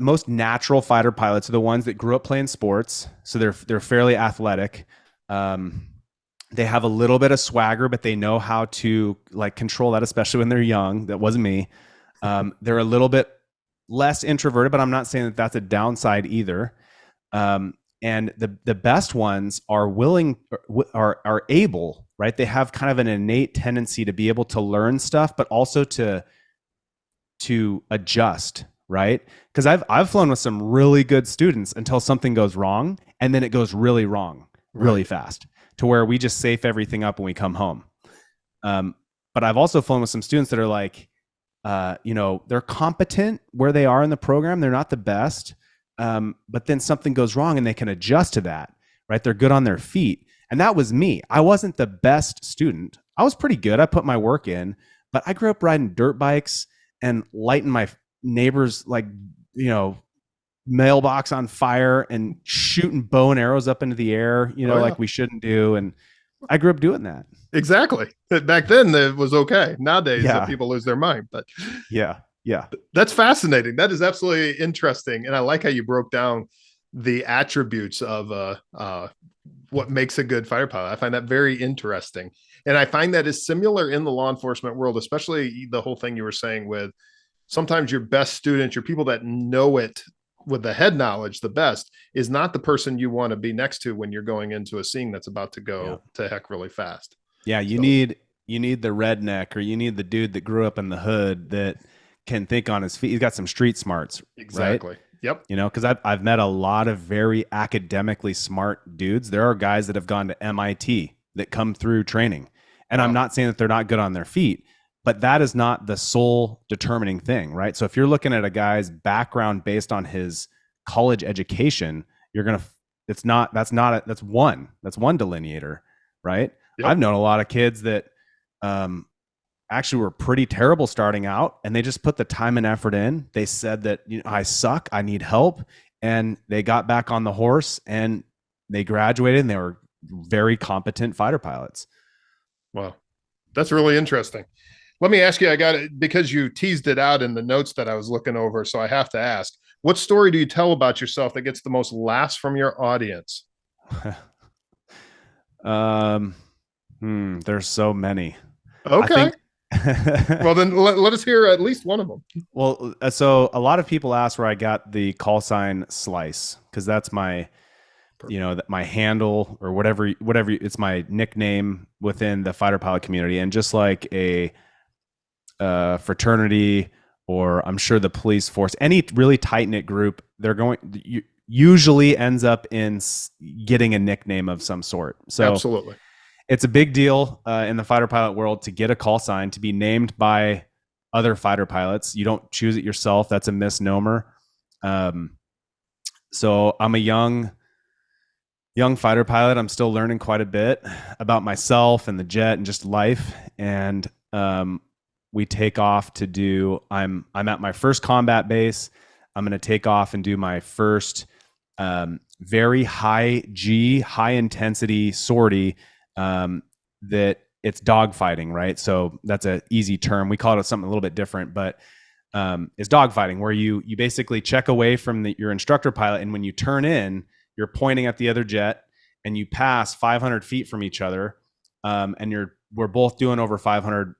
most natural fighter pilots are the ones that grew up playing sports. So they're fairly athletic. They have a little bit of swagger, but they know how to control that, especially when they're young. That wasn't me. They're a little bit less introverted, but I'm not saying that that's a downside either. And the best ones are are able, right? They have kind of an innate tendency to be able to learn stuff, but also to adjust, right? Because I've flown with some really good students until something goes wrong, and then it goes really wrong really fast, to where we just safe everything up when we come home. But I've also flown with some students that are they're competent where they are in the program. They're not the best, but then something goes wrong and they can adjust to that, right? They're good on their feet. And that was me. I wasn't the best student. I was pretty good. I put my work in, but I grew up riding dirt bikes and lighting my neighbor's mailbox on fire and shooting bow and arrows up into the air, like we shouldn't do. And I grew up doing that. Exactly. Back then it was okay. Nowadays Yeah. people lose their mind. But Yeah. Yeah. that's fascinating. That is absolutely interesting. And I like how you broke down the attributes of what makes a good fighter pilot. I find that very interesting. And I find that is similar in the law enforcement world, especially the whole thing you were saying with sometimes your best students, your people that know it with the head knowledge the best, is not the person you want to be next to when you're going into a scene that's about to Yeah. go to heck really fast. Yeah. So You need the redneck, or you need the dude that grew up in the hood that can think on his feet. He's got some street smarts, right? exactly. Yep. You know, because I've met a lot of very academically smart dudes. There are guys that have gone to MIT that come through training. And I'm Wow. not saying that they're not good on their feet, but that is not the sole determining thing, right? So if you're looking at a guy's background based on his college education, you're going to, that's one delineator, right? I've Yep. known a lot of kids that, actually were pretty terrible starting out, and they just put the time and effort in. They said that, you know, I suck, I need help, and they got back on the horse and they graduated and they were very competent fighter pilots. Wow. That's really interesting. Let me ask you, I got it because you teased it out in the notes that I was looking over. So I have to ask, what story do you tell about yourself that gets the most laughs from your audience? um there's so many. I Okay. think Well, then let us hear at least one of them. well, so a lot of people ask where I got the call sign Slice, because that's my, you know, my handle, or whatever it's my nickname within the fighter pilot community. And just like a fraternity, or I'm sure the police force, any really tight knit group, they're going usually ends up in getting a nickname of some sort. So Absolutely. it's a big deal in the fighter pilot world to get a call sign, to be named by other fighter pilots. You don't choose it yourself. That's a misnomer. So I'm a young fighter pilot. I'm still learning quite a bit about myself and the jet and just life. And we take off to do. I'm at my first combat base. I'm going to take off and do my first very high intensity sortie. That it's dogfighting, right? So that's an easy term. We call it something a little bit different, but is dogfighting, where you basically check away from your instructor pilot, and when you turn in, you're pointing at the other jet, and you pass 500 feet from each other, and we're both doing over 500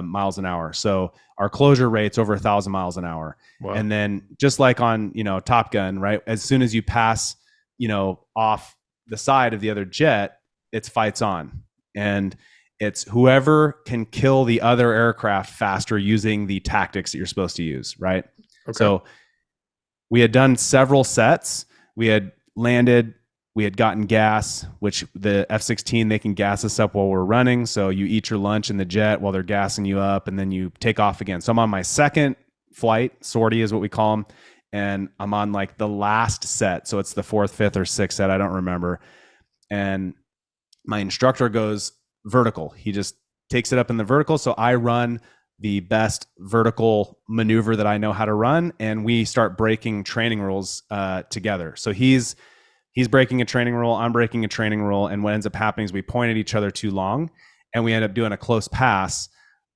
miles an hour. So our closure rate's over 1,000 miles an hour. Wow. And then just like on, you know, Top Gun, right? As soon as you pass, you know, off the side of the other jet, it's fights on. And it's whoever can kill the other aircraft faster using the tactics that you're supposed to use, right? Okay. So we had done several sets. We had landed, we had gotten gas, which the F-16, they can gas us up while we're running. So you eat your lunch in the jet while they're gassing you up, and then you take off again. So I'm on my second flight, sortie is what we call them. And I'm on like the last set. So it's the fourth, fifth, or sixth set. I don't remember. And my instructor goes vertical. He just takes it up in the vertical. So I run the best vertical maneuver that I know how to run, and we start breaking training rules together. So he's breaking a training rule, I'm breaking a training rule, and what ends up happening is we point at each other too long, and we end up doing a close pass.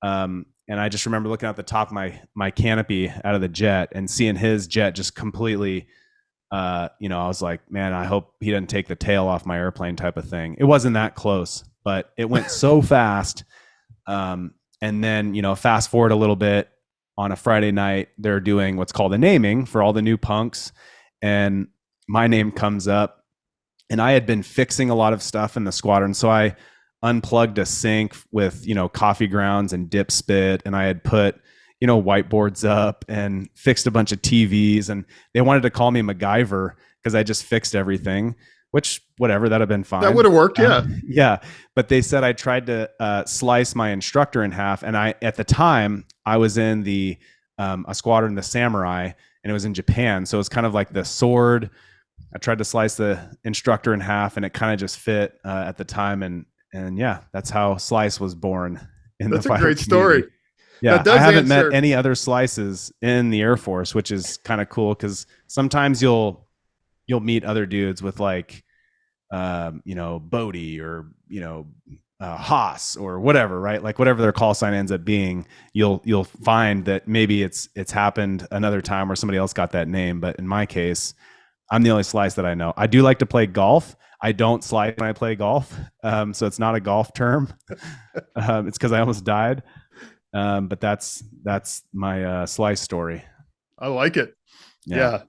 And I just remember looking at the top of my canopy out of the jet and seeing his jet just completely. You know, I was like, man, I hope he doesn't take the tail off my airplane, type of thing. It wasn't that close, but it went so fast. And then, you know, fast forward a little bit, on a Friday night, they're doing what's called a naming for all the new punks. And my name comes up, and I had been fixing a lot of stuff in the squadron. So I unplugged a sink with, you know, coffee grounds and dip spit. And I had put, you know, whiteboards up and fixed a bunch of TVs, and they wanted to call me MacGyver because I just fixed everything, which whatever, that'd have been fine. That would have worked. Yeah. Yeah. But they said I tried to slice my instructor in half. And at the time I was in the, a squadron, the Samurai, and it was in Japan. So it's kind of like the sword. I tried to slice the instructor in half, and it kind of just fit at the time. And yeah, that's how Slice was born. That's a great story. Yeah, I haven't met any other Slices in the Air Force, which is kind of cool, because sometimes you'll meet other dudes with like Bodie or, Haas or whatever, right? Like whatever their call sign ends up being, you'll find that maybe it's happened another time where somebody else got that name. But in my case, I'm the only slice that I know. I do like to play golf. I don't slice when I play golf. So it's not a golf term. It's because I almost died. But that's my slice story. I like it. Yeah.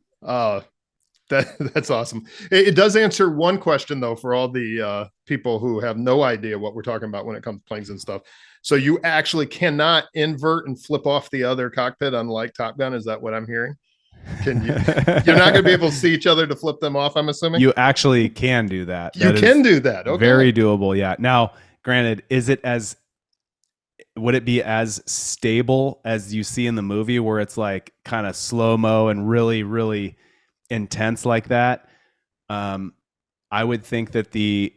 That's awesome. It does answer one question though, for all the people who have no idea what we're talking about when it comes to planes and stuff. So you actually cannot invert and flip off the other cockpit, unlike Top Gun. Is that what I'm hearing? Can you? You're not going to be able to see each other to flip them off, I'm assuming. You actually can do that. You can do that. Okay. Very doable. Yeah. Now, granted, would it be as stable as you see in the movie, where it's like kind of slow-mo and really, really intense like that? I would think that the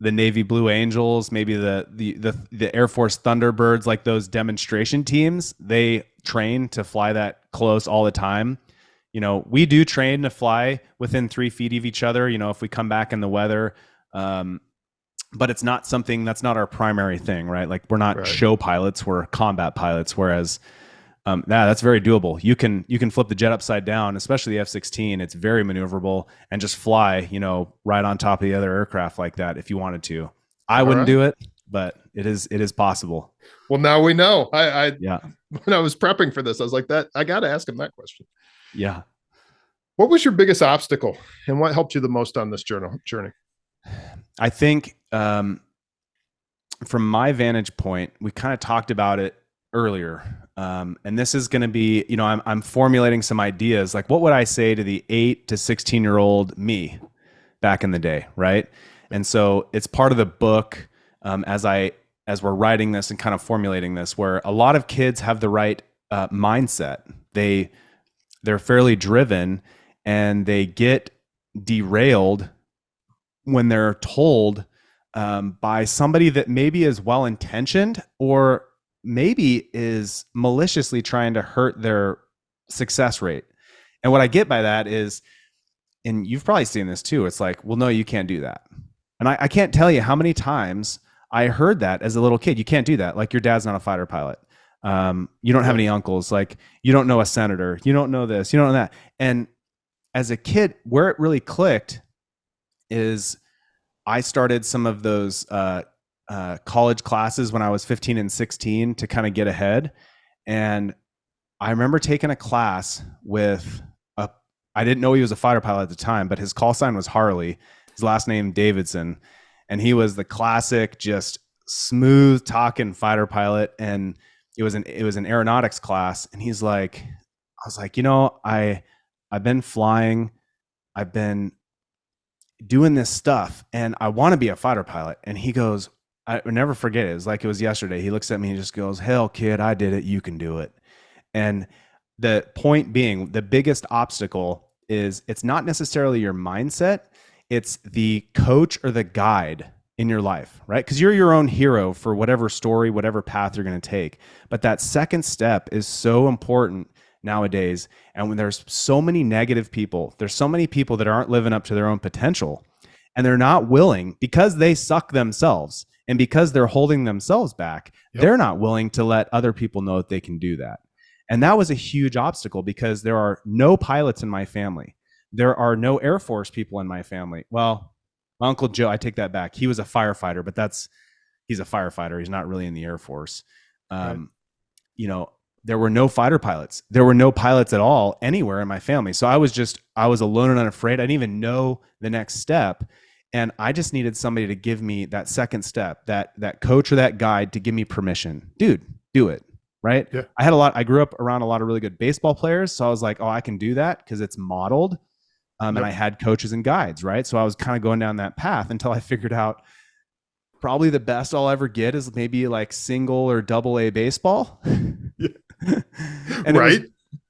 Navy Blue Angels, maybe the Air Force Thunderbirds, like those demonstration teams, they train to fly that close all the time. We do train to fly within 3 feet of each other, if we come back in the weather. But it's not something that's not our primary thing, right? Like we're not show pilots, we're combat pilots. Whereas that's very doable. You can flip the jet upside down, especially the F-16. It's very maneuverable and just fly, right on top of the other aircraft like that if you wanted to. I wouldn't do it, but it is possible. Well, now we know. Yeah. When I was prepping for this, I was like, I got to ask him that question. Yeah. What was your biggest obstacle and what helped you the most on this journey? I think from my vantage point, we kind of talked about it earlier. And this is going to be, I'm formulating some ideas. Like, what would I say to the 8 to 16-year-old me back in the day, right? And so it's part of the book as we're writing this and kind of formulating this, where a lot of kids have the right mindset. They're fairly driven and they get derailed when they're told by somebody that maybe is well-intentioned or maybe is maliciously trying to hurt their success rate. And what I get by that is, and you've probably seen this too, it's like, well, no, you can't do that. And I can't tell you how many times I heard that as a little kid. You can't do that. Like, your dad's not a fighter pilot. You don't have any uncles. Like, you don't know a senator. You don't know this. You don't know that. And as a kid, where it really clicked is I started some of those college classes when I was 15 and 16 to kind of get ahead. And I remember taking a class with I didn't know he was a fighter pilot at the time, but his call sign was Harley. His last name Davidson. And he was the classic, just smooth talking fighter pilot. And it was an aeronautics class. And he's like, I was like, I've been flying. I've been doing this stuff and I want to be a fighter pilot. And he goes, I will never forget it. It was like it was yesterday. He looks at me and just goes, hell, kid, I did it. You can do it. And the point being, the biggest obstacle is it's not necessarily your mindset. It's the coach or the guide in your life, right? Because you're your own hero for whatever story, whatever path you're going to take. But that second step is so important nowadays. And when there's so many negative people, there's so many people that aren't living up to their own potential, and they're not willing, because they suck themselves and because they're holding themselves back, they're not willing to let other people know that they can do that. And that was a huge obstacle, because there are no pilots in my family. There are no Air Force people in my family. Well, my Uncle Joe, I take that back. He was a firefighter, but he's a firefighter. He's not really in the Air Force. There were no fighter pilots. There were no pilots at all anywhere in my family. So I was alone and unafraid. I didn't even know the next step. And I just needed somebody to give me that second step, that coach or that guide to give me permission. Dude, do it. Right. Yeah. I grew up around a lot of really good baseball players. So I was like, oh, I can do that because it's modeled. And I had coaches and guides. Right. So I was kind of going down that path until I figured out probably the best I'll ever get is maybe like single or double A baseball. And right.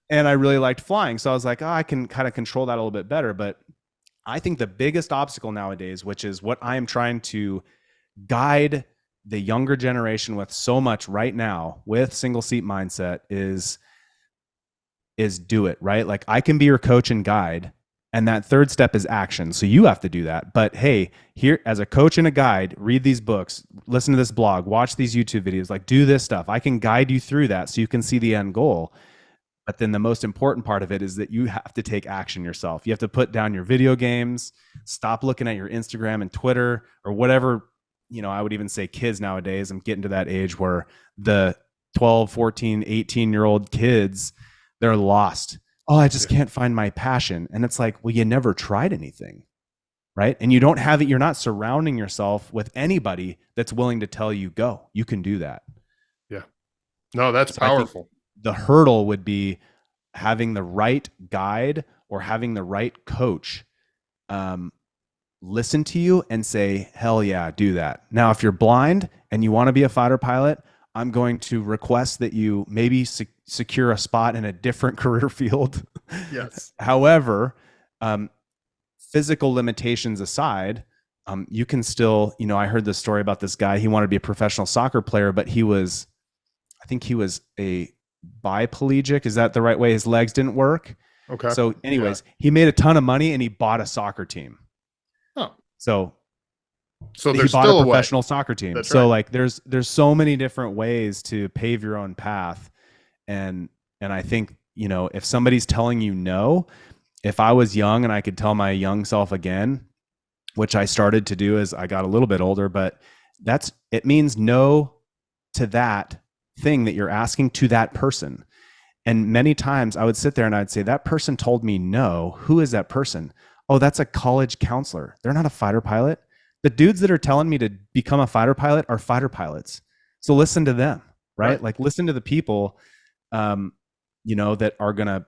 And I really liked flying. So I was like, oh, I can kind of control that a little bit better. But I think the biggest obstacle nowadays, which is what I am trying to guide the younger generation with so much right now with single seat mindset, is do it, right? Like, I can be your coach and guide, And that third step is action. So you have to do that. But hey, here as a coach and a guide, read these books, listen to this blog, watch these YouTube videos, like do this stuff. I can guide you through that so you can see the end goal. But then the most important part of it is that you have to take action yourself. You have to put down your video games, stop looking at your Instagram and Twitter or whatever. I would even say kids nowadays, I'm getting to that age where the 12, 14, 18-year-old kids, they're lost. Oh, I just can't find my passion. And it's like, well, you never tried anything, right? And you don't have it. You're not surrounding yourself with anybody that's willing to tell you, go, you can do that. Yeah. No, that's powerful. The hurdle would be having the right guide or having the right coach listen to you and say, hell yeah, do that. Now, if you're blind and you want to be a fighter pilot, I'm going to request that you maybe secure a spot in a different career field. Yes. However, physical limitations aside, you can still, I heard this story about this guy. He wanted to be a professional soccer player, but I think he was a biplegic. Is that the right way? His legs didn't work. Okay. So anyways, he made a ton of money and he bought a soccer team. Oh. So there's bought still a professional soccer team. That's so right. like there's so many different ways to pave your own path. And I think, if somebody's telling you no, if I was young and I could tell my young self again, which I started to do as I got a little bit older, but it means no to that thing that you're asking to that person. And many times I would sit there and I'd say, that person told me no. Who is that person? Oh, that's a college counselor. They're not a fighter pilot. The dudes that are telling me to become a fighter pilot are fighter pilots. So listen to them, right? Like listen to the people, that are going to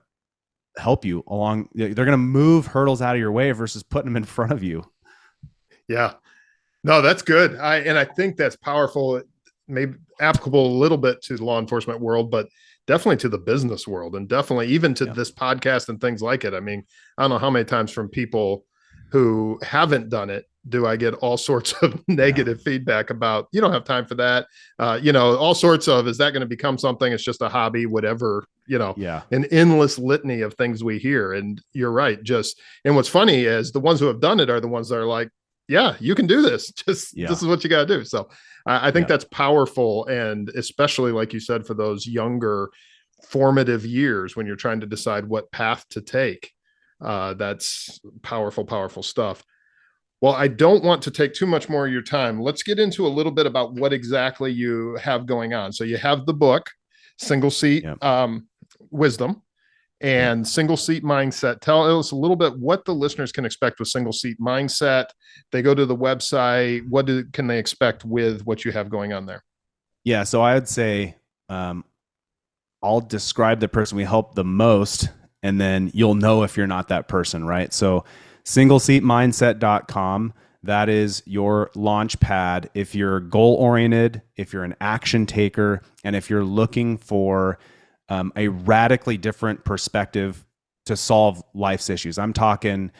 help you along. They're going to move hurdles out of your way versus putting them in front of you. Yeah. No, that's good. I think that's powerful. Maybe applicable a little bit to the law enforcement world, but definitely to the business world and definitely even to this podcast and things like it. I mean, I don't know how many times from people who haven't done it do I get all sorts of negative feedback about, you don't have time for that. All sorts of, is that going to become something? It's just a hobby, whatever, an endless litany of things we hear. And you're right. And what's funny is the ones who have done it are the ones that are like, yeah, you can do this. This is what you got to do. So I think that's powerful. And especially like you said, for those younger formative years, when you're trying to decide what path to take, that's powerful, powerful stuff. Well, I don't want to take too much more of your time. Let's get into a little bit about what exactly you have going on. So you have the book, Single Seat Wisdom and Single Seat Mindset. Tell us a little bit what the listeners can expect with Single Seat Mindset. They go to the website. What can they expect with what you have going on there? Yeah, so I would say I'll describe the person we help the most, and then you'll know if you're not that person, right? So singleseatmindset.com, that is your launch pad. If you're goal oriented, if you're an action taker, and if you're looking for a radically different perspective to solve life's issues. I'm talking,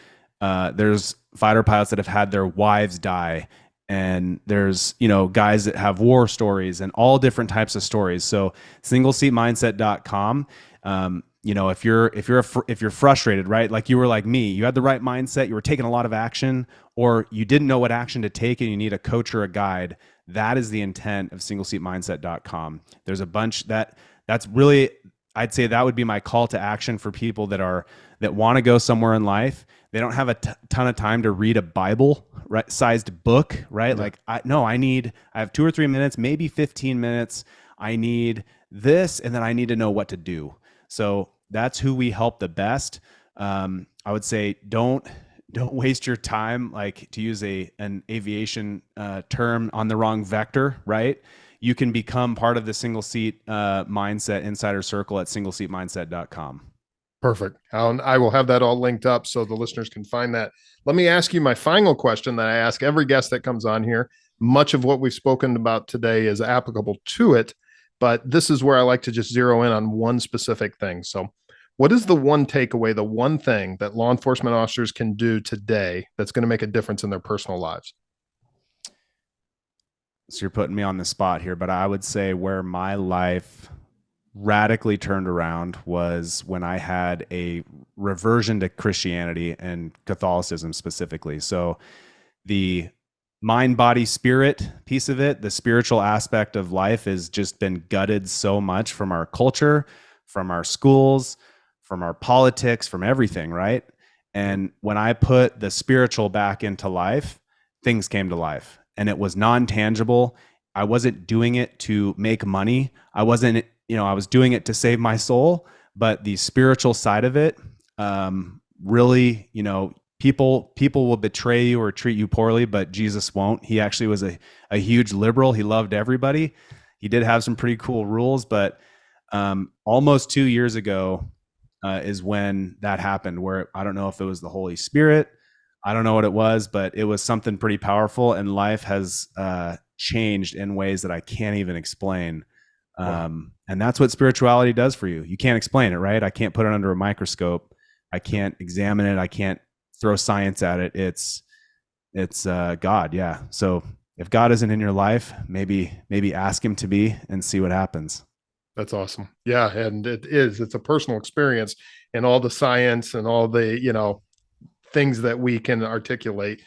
there's fighter pilots that have had their wives die, and there's, guys that have war stories and all different types of stories. So singleseatmindset.com, if you're frustrated, right? Like you were like me, you had the right mindset, you were taking a lot of action, or you didn't know what action to take and you need a coach or a guide. That is the intent of singleseatmindset.com. There's a bunch that's really, I'd say that would be my call to action for people that want to go somewhere in life. They don't have a ton of time to read a Bible sized book, right? Yeah. Like I have 2 or 3 minutes, maybe 15 minutes. I need this, and then I need to know what to do. So that's who we help the best. I would say don't waste your time, like to use an aviation term, on the wrong vector, right? You can become part of the Single Seat Mindset Insider Circle at singleseatmindset.com. Perfect. I will have that all linked up so the listeners can find that. Let me ask you my final question that I ask every guest that comes on here. Much of what we've spoken about today is applicable to it, but this is where I like to just zero in on one specific thing. So what is the one takeaway, the one thing that law enforcement officers can do today that's going to make a difference in their personal lives? So you're putting me on the spot here, but I would say where my life radically turned around was when I had a reversion to Christianity and Catholicism specifically. So the mind, body, spirit piece of it, the spiritual aspect of life has just been gutted so much from our culture, from our schools, from our politics, from everything, right? And when I put the spiritual back into life, things came to life, and it was non-tangible. I wasn't doing it to make money. I wasn't, I was doing it to save my soul, but the spiritual side of it, really, people will betray you or treat you poorly, but Jesus won't. He actually was a huge liberal. He loved everybody. He did have some pretty cool rules, but almost 2 years ago is when that happened, where I don't know if it was the Holy Spirit. I don't know what it was, but it was something pretty powerful, and life has changed in ways that I can't even explain. And that's what spirituality does for you. You can't explain it, right? I can't put it under a microscope. I can't examine it. I can't throw science at it. It's God. Yeah. So if God isn't in your life, maybe ask him to be and see what happens. That's awesome. Yeah. And it's a personal experience, and all the science and all the, things that we can articulate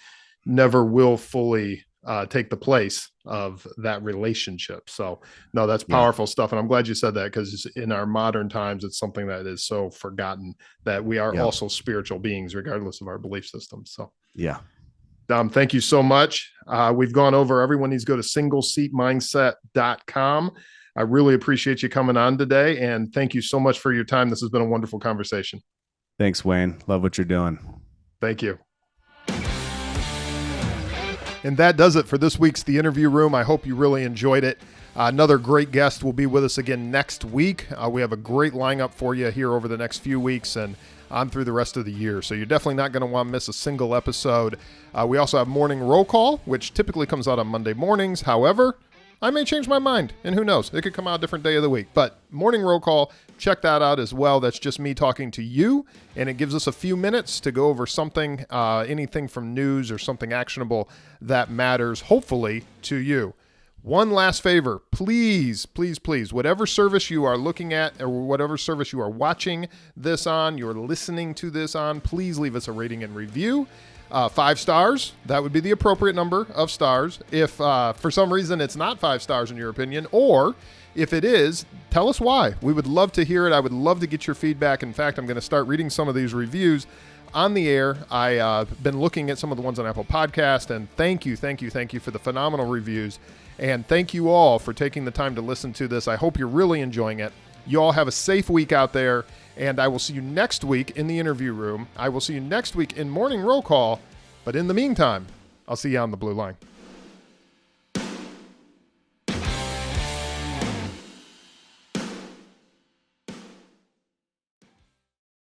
never will fully take the place of that relationship. So no, that's powerful stuff. And I'm glad you said that, because in our modern times, it's something that is so forgotten, that we are also spiritual beings, regardless of our belief system. So yeah. Dom, thank you so much. We've gone over, everyone needs to go to singleseatmindset.com. I really appreciate you coming on today, and thank you so much for your time. This has been a wonderful conversation. Thanks, Wayne. Love what you're doing. Thank you. And that does it for this week's The Interview Room. I hope you really enjoyed it. Another great guest will be with us again next week. We have a great lineup for you here over the next few weeks and on through the rest of the year. So you're definitely not going to want to miss a single episode. We also have Morning Roll Call, which typically comes out on Monday mornings. However, I may change my mind, and who knows? It could come out a different day of the week. But Morning Roll Call, check that out as well. That's just me talking to you, and it gives us a few minutes to go over something, anything from news or something actionable that matters, hopefully, to you. One last favor, please, please, please, whatever service you are looking at or whatever service you are watching this on, you're listening to this on, please leave us a rating and review. 5 stars, that would be the appropriate number of stars. If for some reason it's not 5 stars in your opinion, or if it is, tell us why. We would love to hear it. I would love to get your feedback. In fact, I'm going to start reading some of these reviews on the air. I've been looking at some of the ones on Apple Podcast, and thank you for the phenomenal reviews. And thank you all for taking the time to listen to this. I hope you're really enjoying it. You all have a safe week out there, and I will see you next week in the interview room. I will see you next week in Morning Roll Call, but in the meantime, I'll see you on the blue line.